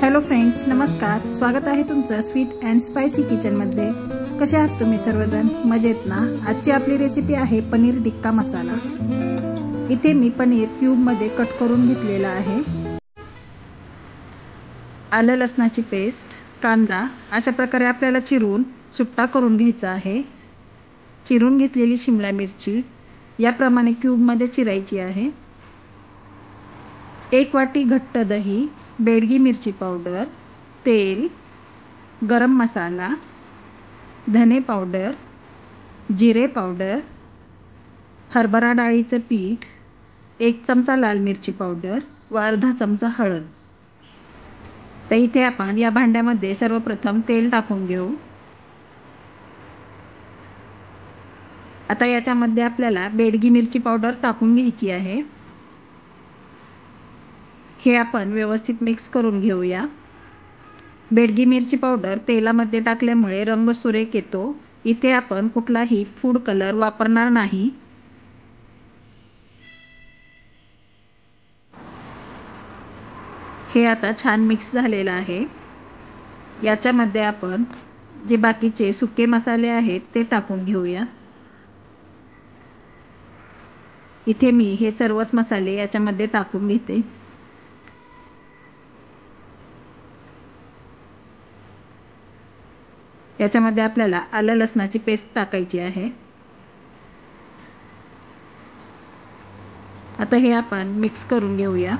Hello friends, नमस्कार. स्वागत आहे तुमचं स्वीट अँड स्पायसी किचनमध्ये. कसे आहात तुम्ही सर्वजण? मजेत ना? आजची आपली रेसिपी आहे पनीर टिक्का मसाला. इथे मी पनीर क्यूबमध्ये कट करून घेतलेला आहे. आलं लसणाची पेस्ट, कांदा अशा प्रकारे आपल्याला चिरून सुट्टा करून घ्यायचा आहे. चिरून घेतलेली शिमला मिरची याप्रमाणे क्यूबमध्ये चिरायची आहे. 1 वाटी घट्ट दही, बेडगी मिरची पावडर, तेल, गरम मसाला, धने पावडर, जिरे पावडर, हरभरा डाळीचं पीठ, 1 चमचा लाल मिरची पावडर व अर्धा चमचा हळद. तर इथे आपण या भांड्यामध्ये सर्वप्रथम तेल टाकून घेऊ. आता याच्यामध्ये आपल्याला बेडगी मिरची पावडर टाकून घ्यायची आहे. हे आपण व्यवस्थित मिक्स करून घेऊया. बेडगी मिरची पावडर तेलामध्ये टाकल्यामुळे रंग सुरेख येतो. इथे आपण कुठलाही फूड कलर वापरणार नाही. हे आता छान मिक्स झालेलं आहे. याच्यामध्ये आपण जे बाकीचे सुके मसाले आहेत ते टाकून घेऊया. इथे मी हे सर्वच मसाले याच्यामध्ये टाकून घेते. याच्यामध्ये आपल्याला आलं लसणाची पेस्ट टाकायची आहे. आता हे आपण मिक्स करून घेऊया.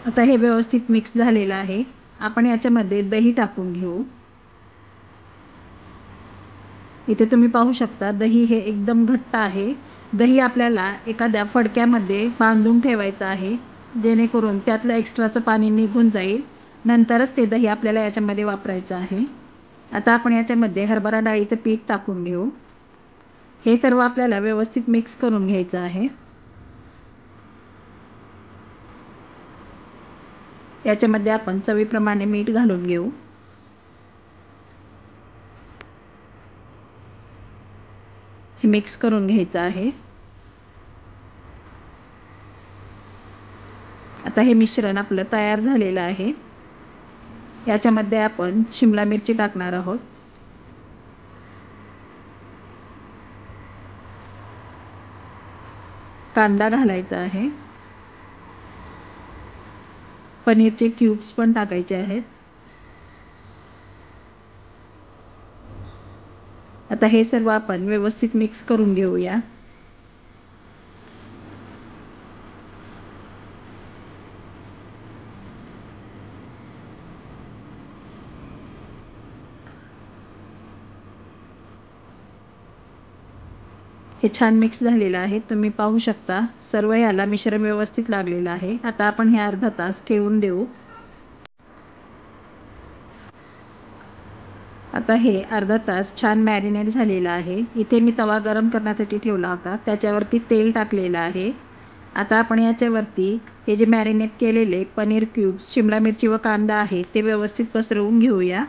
आता हे व्यवस्थित मिक्स झालेलं आहे. आपण याच्यामध्ये दही टाकून घेऊ. इथे तुम्ही पाहू शकता दही हे एकदम घट्ट आहे. दही आपल्याला एखाद्या फडक्यामध्ये बांधून ठेवायचं आहे, जेणेकरून त्यातलं एक्स्ट्राचं पाणी निघून जाईल. नंतरच ते दही आपल्याला याच्यामध्ये वापरायचं आहे. आता आपण याच्यामध्ये हरभरा डाळीचं पीठ टाकून घेऊ. हे सर्व आपल्याला व्यवस्थित मिक्स करून घ्यायचं आहे. याच्यामध्ये आपण चवीप्रमाणे मीठ घालून घेऊ. हे मिक्स करून घ्यायचं आहे. आता हे मिश्रण आपलं तयार झालेलं आहे. याच्यामध्ये आपण शिमला मिरची टाकणार आहोत. कांदा घालायचा आहे. पनीरचे क्यूब्स पण टाकायचे आहेत. आता हे सर्व आपण व्यवस्थित मिक्स करून घेऊया. हे छान मिक्स झालेलं आहे. तुम्ही पाहू शकता सर्व याला मिश्रण व्यवस्थित लागलेलं आहे. आता आपण हे अर्धा तास ठेवून देऊ. आता हे अर्धा तास छान मॅरिनेट झालेलं आहे. इथे मी तवा गरम करण्यासाठी ठेवला होता, त्याच्यावरती तेल टाकलेलं आहे. आता आपण याच्यावरती हे जे मॅरिनेट केलेले पनीर क्यूब्स, शिमला मिरची व कांदा आहे ते व्यवस्थित पसरवून घेऊया.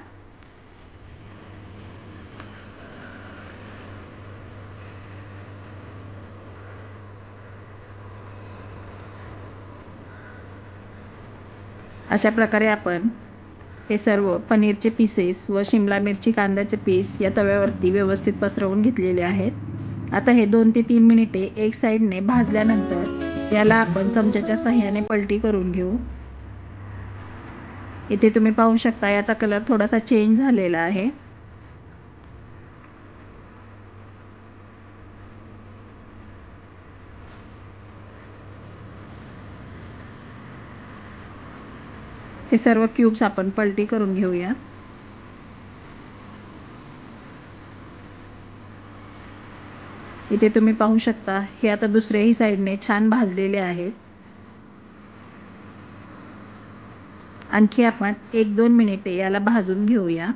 अशा प्रकारे आपण हे सर्व पनीरचे पीसेस व शिमला मिरची कांद्याचे पीस या तव्यावरती व्यवस्थित पसरवून घेतलेले आहेत. आता हे 2 ते 3 मिनिटे एक साईडने भाजल्यानंतर याला आपण चमच्याच्या सहाय्याने पलटी करून घेऊ. इथे तुम्ही पाहू शकता याचा कलर थोडासा चेंज झालेला आहे. हे सर्व क्यूब्स आपण पलटी करून घेऊया. इथे तुम्ही पाहू शकता हे आता दुसऱ्याही साईडने छान भाजलेले आहेत. आणखी आपण 1-2 मिनिटे याला भाजून घेऊया.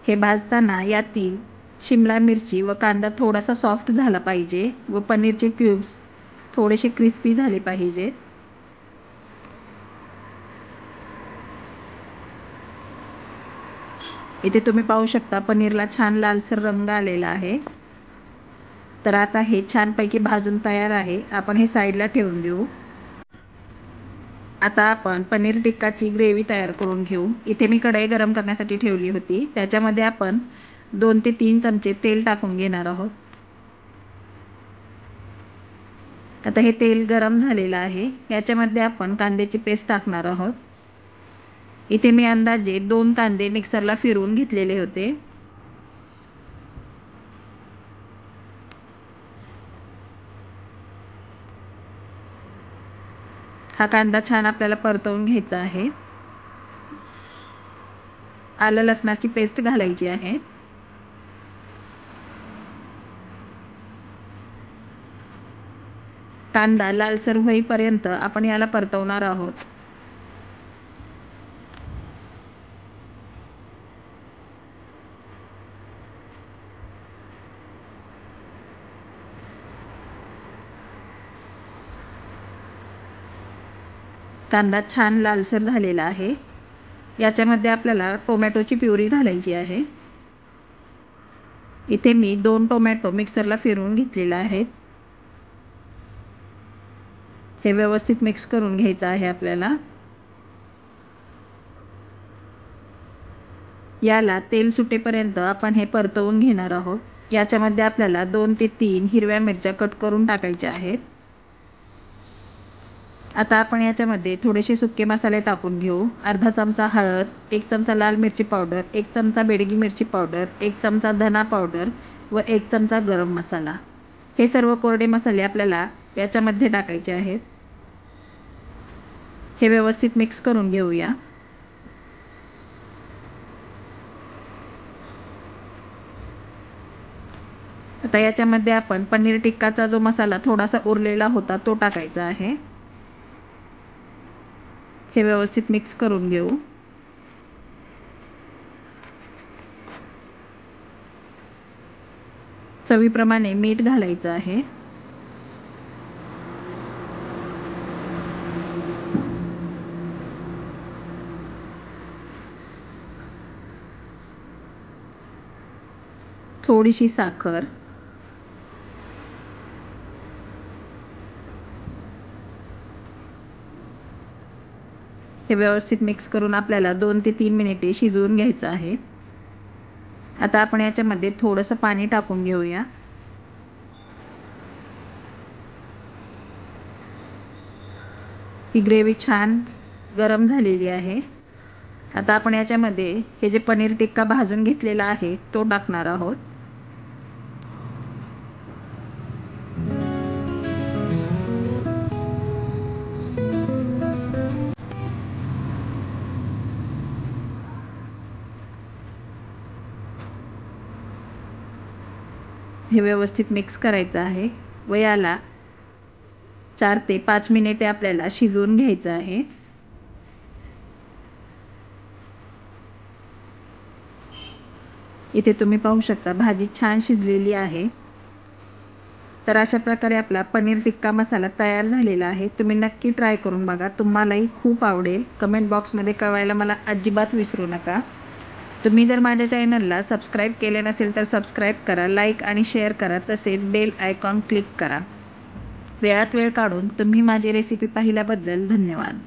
हे भाजताना यातील शिमला मिरची व कांदा थोडासा सॉफ्ट झाला पाहिजे व पनीरचे क्यूब्स थोडेसे क्रिस्पी झाले पाहिजेत. इथे तुम्ही पाहू शकता पनीरला छान लालसर रंग आलेला आहे। तर आता हे छानपैकी भाजून तयार आहे। आपण हे साईडला ठेवून देऊ। आता आपण पनीर टिक्काची ग्रेव्ही तयार करून घेऊ। इथे मी कढई गरम करण्यासाठी ठेवली होती। त्याच्यामध्ये आपण 2 ते 3 चमचे तेल टाकून घेणार आहोत। आता हे तेल गरम झालेलं आहे। याच्यामध्ये आपण कांद्याची पेस्ट टाकणार आहोत। इथे मी अंदाजे 2 कांदे मिक्सरला फिरवून घेतलेले होते। हा कांदा छान आपल्याला परतवून घ्यायचा आहे। आलं लसणाची पेस्ट घालायची आहे। कांदा लालसर होईपर्यंत आपण याला परतवणार आहोत। कांदा छान लालसर झालेला आहे। याच्यामध्ये आपल्याला टोमॅटोची प्युरी घालायची आहे। इथे मी 2 टोमॅटो मिक्सरला फिरवून घेतलेले आहेत। हे व्यवस्थित मिक्स करून घ्यायचं आहे आपल्याला। याला तेल सुटेपर्यंत आपण हे परतवून घेणार आहोत। याच्यामध्ये आपल्याला 2 ते 3 हिरव्या मिरच्या कट करून टाकायच्या आहेत। आता आपण याच्यामध्ये थोडेसे सुके मसाले टाकून घेऊ। अर्धा चमचा हळद, 1 चमचा लाल मिरची पावडर, 1 चमचा बेडगी मिरची पावडर, 1 चमचा धना पावडर व 1 चमचा गरम मसाला। हे सर्व कोरडे मसाले आपल्याला याच्यामध्ये टाकायचे आहेत। हे व्यवस्थित मिक्स करून घेऊया। आता याच्यामध्ये आपण पनीर टिक्काचा जो मसाला थोडासा उरलेला होता तो टाकायचा आहे। हे व्यवस्थित मिक्स करून घेऊ। चवीप्रमाणे मीठ घालायचं आहे। थोडीशी साखर, हे व्यवस्थित मिक्स करून आपल्याला 2 ते 3 मिनिटे शिजवून घ्यायचं आहे। आता आपण याच्यामध्ये थोडंसं पाणी टाकून घेऊया। ही ग्रेव्ही छान गरम झालेली आहे। आता आपण याच्यामध्ये हे जे पनीर टिक्का भाजून घेतलेला आहे तो टाकणार आहोत। हे व्यवस्थित मिक्स करायचं आहे व याला 4 ते 5 मिनिटे आपल्याला शिजवून घ्यायचं आहे। इथे तुम्ही पाहू शकता भाजी छान शिजलेली आहे। तर अशा प्रकारे आपला पनीर टिक्का मसाला तयार झालेला आहे। तुम्ही नक्की ट्राय करून बघा, तुम्हालाही खूप आवडेल। कमेंट बॉक्समध्ये कळवायला मला अजिबात विसरू नका। तुम्ही जर माझ्या चॅनलला सबस्क्राईब केले नसेल तर सबस्क्राईब करा, लाईक आणि शेअर करा, तसेच बेल आयकॉन क्लिक करा। वेळात वेळ काढून तुम्ही माझी रेसिपी पाहिल्याबद्दल धन्यवाद।